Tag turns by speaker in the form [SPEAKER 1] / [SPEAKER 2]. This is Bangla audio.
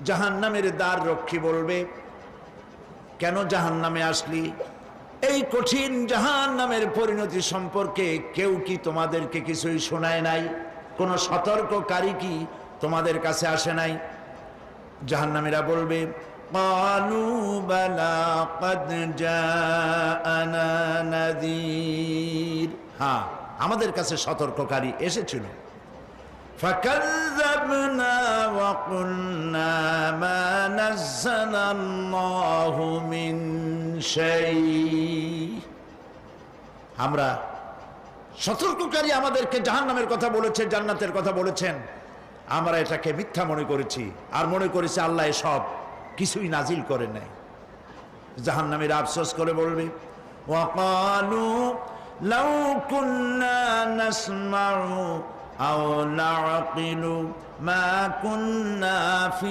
[SPEAKER 1] জাহান্নামের দ্বার রক্ষী বলবে, কেন জাহান্নামে আসলি? এই কঠিন জাহান্নামের পরিণতি সম্পর্কে কেউ কি তোমাদেরকে কিছুই শোনায় নাই? কোন সতর্ককারী কি তোমাদের কাছে আসে নাই? জাহান্নামীরা বলবে, ক্বালু বালা ক্বাদ জাআনা নাযীর, হ্যাঁ আমাদের কাছে সতর্ককারী এসেছিল। ফাকাযযাবনা ওয়া কুলনা মা নাযালাল্লাহু মিন শাই, আমরা সতর্ককারী আমাদেরকে জাহান্নামের কথা বলেছে, জান্নাতের কথা বলেছেন, আমরা এটাকে মিথ্যা মনে করেছি আর মনে করেছি আল্লাহ সব কিছুই নাজিল করে নাই। জাহান্নামীরা আফসোস করে বলবে, ওয়াকালু লাউ কুন্না নাসমাউ আও নাআকিলু মা কুন্না ফি